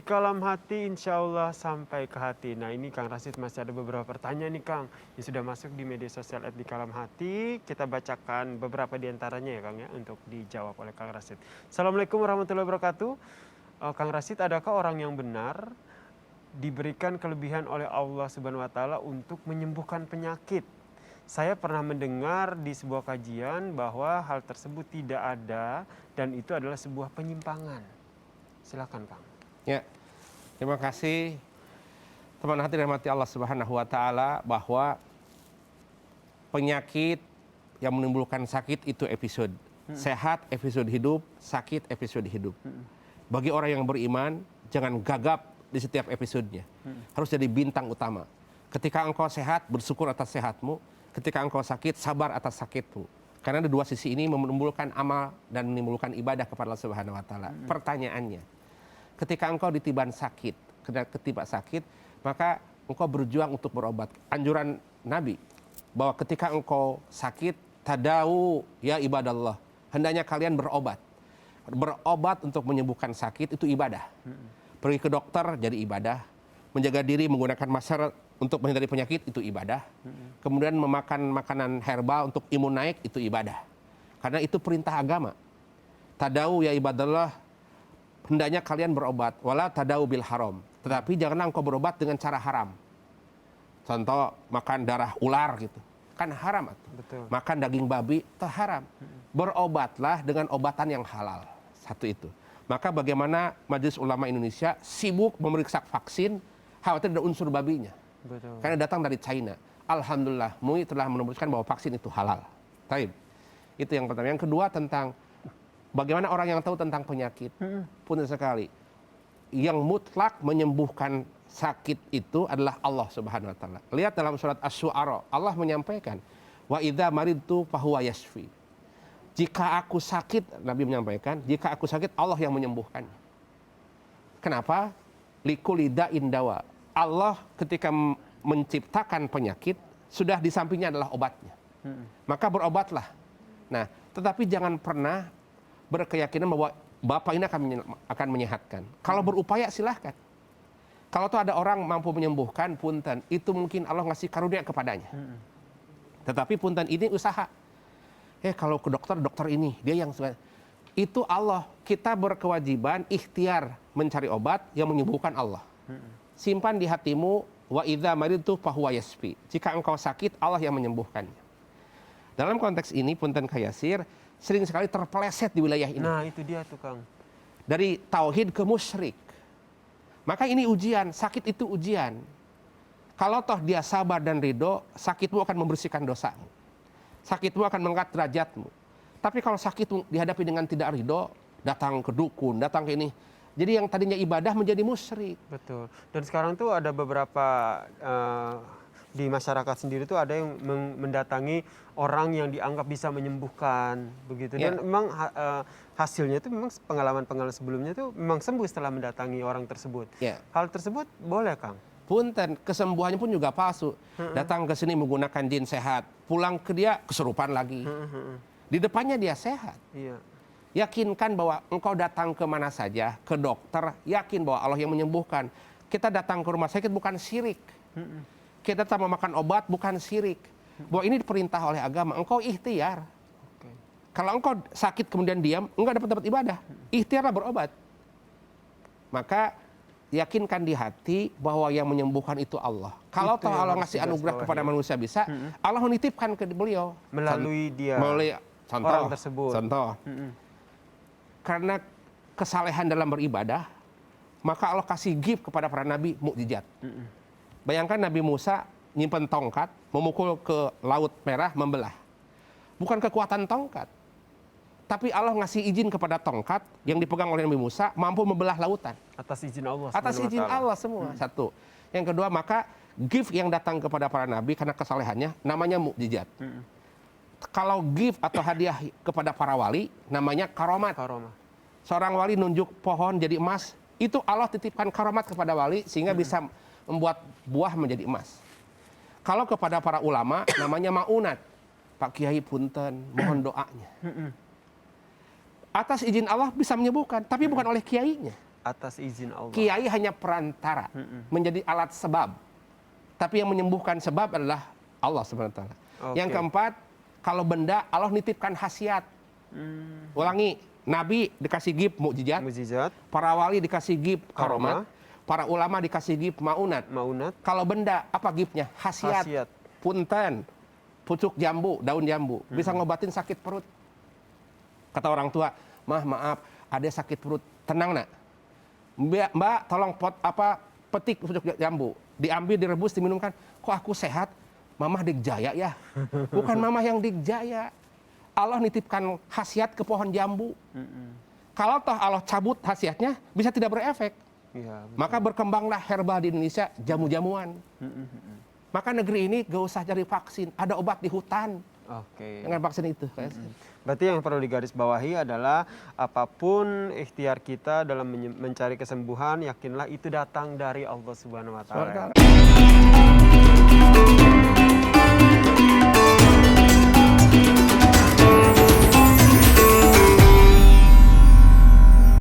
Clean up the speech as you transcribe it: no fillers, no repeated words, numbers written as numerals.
kalam hati, insya Allah sampai ke hati. Nah ini Kang Rashid masih ada beberapa pertanyaan nih Kang, yang sudah masuk di media sosial @dikalamhati. Kita bacakan beberapa diantaranya ya Kang ya, untuk dijawab oleh Kang Rashid. Assalamualaikum warahmatullahi wabarakatuh. Kang Rashid, adakah orang yang benar diberikan kelebihan oleh Allah Subhanahu wa Ta'ala untuk menyembuhkan penyakit? Saya pernah mendengar di sebuah kajian bahwa hal tersebut tidak ada dan itu adalah sebuah penyimpangan. Silakan Kang. Ya, terima kasih teman hati rahmati Allah Subhanahu wa Ta'ala, bahwa penyakit yang menimbulkan sakit itu episode. Sehat episode hidup, sakit episode hidup. Bagi orang yang beriman, jangan gagap di setiap episodenya. Harus jadi bintang utama. Ketika engkau sehat, bersyukur atas sehatmu. Ketika engkau sakit, sabar atas sakitmu. Karena ada dua sisi ini menimbulkan amal dan menimbulkan ibadah kepada Allah Subhanahu wa Ta'ala. Pertanyaannya, ketika engkau ditiban sakit, ketiba sakit, maka engkau berjuang untuk berobat. Anjuran Nabi bahwa ketika engkau sakit, tadau ya ibadallah, hendaknya kalian berobat. Berobat untuk menyembuhkan sakit itu ibadah. Pergi ke dokter jadi ibadah. Menjaga diri menggunakan masker untuk menghindari penyakit itu ibadah. Kemudian memakan makanan herbal untuk imun naik itu ibadah. Karena itu perintah agama. Tadau ya ibadallah, hendaknya kalian berobat. Wala tadau bil haram. Tetapi janganlah engkau berobat dengan cara haram. Contoh makan darah ular gitu, kan haram. Betul. Makan daging babi itu haram. Berobatlah dengan obatan yang halal. Satu itu. Maka bagaimana Majelis Ulama Indonesia sibuk memeriksa vaksin, khawatir ada unsur babinya. Betul. Karena datang dari China. Alhamdulillah, MUI telah menemukan bahwa vaksin itu halal. Taib. Itu yang pertama. Yang kedua tentang bagaimana orang yang tahu tentang penyakit. Punten sekali. Yang mutlak menyembuhkan sakit itu adalah Allah Subhanahu wa Ta'ala. Lihat dalam surat Asy-Syu'ara, Allah menyampaikan, wa idza maridtu fahuwa yashfi. Jika aku sakit, Nabi menyampaikan, jika aku sakit Allah yang menyembuhkan. Kenapa? Likulli da'in dawa. Allah ketika menciptakan penyakit, sudah di sampingnya adalah obatnya. Maka berobatlah. Nah, tetapi jangan pernah berkeyakinan bahwa Bapak ini akan menyehatkan. Kalau berupaya silahkan. Kalau tuh ada orang mampu menyembuhkan, punten, itu mungkin Allah ngasih karunia kepadanya. Tetapi punten ini usaha. Kalau ke dokter, dokter ini, dia yang itu Allah. Kita berkewajiban ikhtiar mencari obat yang menyembuhkan Allah. Simpan di hatimu, wa idza maridtu fahuwa yashfi. Jika engkau sakit, Allah yang menyembuhkannya. Dalam konteks ini, punten Kayasir, sering sekali terpeleset di wilayah ini. Nah itu dia tuh Kang. Dari tauhid ke musyrik. Maka ini ujian, sakit itu ujian. Kalau toh dia sabar dan ridho, sakitmu akan membersihkan dosamu. Sakitmu akan mengangkat derajatmu. Tapi kalau sakitmu dihadapi dengan tidak ridho, datang ke dukun, datang ke ini. Jadi yang tadinya ibadah menjadi musyrik. Betul. Dan sekarang tuh ada beberapa di masyarakat sendiri tuh ada yang mendatangi orang yang dianggap bisa menyembuhkan begitu. Dan memang hasilnya itu memang pengalaman-pengalaman sebelumnya tuh memang sembuh setelah mendatangi orang tersebut. Hal tersebut boleh Kang? Punten, kesembuhannya pun juga palsu. Datang ke sini menggunakan jin sehat, pulang ke dia kesurupan lagi. Di depannya dia sehat. Iya. Yakinkan bahwa engkau datang ke mana saja, ke dokter, yakin bahwa Allah yang menyembuhkan. Kita datang ke rumah sakit bukan syirik. Kita tak memakan obat bukan syirik. Bahwa ini diperintah oleh agama, engkau ikhtiar. Kalau engkau sakit kemudian diam, enggak dapat ibadah. Ikhtiarlah berobat. Maka yakinkan di hati bahwa yang menyembuhkan itu Allah. Kalau tahu Allah ngasih anugerah kepada manusia bisa, Allah menitipkan ke beliau. Melalui dia. Melalui contoh, orang tersebut. Contoh. Karena kesalehan dalam beribadah, maka Allah kasih gift kepada para nabi mukjizat. Bayangkan Nabi Musa nyimpen tongkat, memukul ke Laut Merah, membelah. Bukan kekuatan tongkat. Tapi Allah ngasih izin kepada tongkat yang dipegang oleh Nabi Musa mampu membelah lautan. Atas izin Allah. Atas izin Allah semua. Satu. Yang kedua, maka gift yang datang kepada para nabi karena kesalehannya namanya mukjizat. Kalau gift atau hadiah kepada para wali namanya karomat. Seorang wali nunjuk pohon jadi emas, itu Allah titipkan karomat kepada wali sehingga bisa membuat buah menjadi emas. Kalau kepada para ulama namanya maunat. Pak Kiai punten, mohon doanya. Atas izin Allah bisa menyembuhkan, tapi bukan oleh kiainya. atas izin Allah. Kiai hanya perantara, menjadi alat sebab. Tapi yang menyembuhkan sebab adalah Allah SWT. Oke. Yang keempat, kalau benda Allah nitipkan khasiat. Ulangi, Nabi dikasih gib mukjizat, Mukjizat, para wali dikasih gib karomat, para ulama dikasih gib maunat. maunat, Kalau benda, apa gibnya? Khasiat. khasiat. Punten, pucuk jambu, daun jambu, bisa ngobatin sakit perut. Kata orang tua, maaf, ada sakit perut, tenang nak. Mbak, tolong petik pucuk jambu, diambil, direbus, diminumkan. Kok aku sehat? Mamah digjaya ya. Bukan mamah yang digjaya. Allah nitipkan khasiat ke pohon jambu. Kalau toh Allah cabut khasiatnya, bisa tidak berefek. Ya, Maka berkembanglah herbal di Indonesia, jamu-jamuan. Maka negeri ini gak usah cari vaksin, ada obat di hutan oke. dengan vaksin itu. Berarti yang perlu digarisbawahi adalah apapun ikhtiar kita dalam mencari kesembuhan, yakinlah itu datang dari Allah Subhanahu wa taala.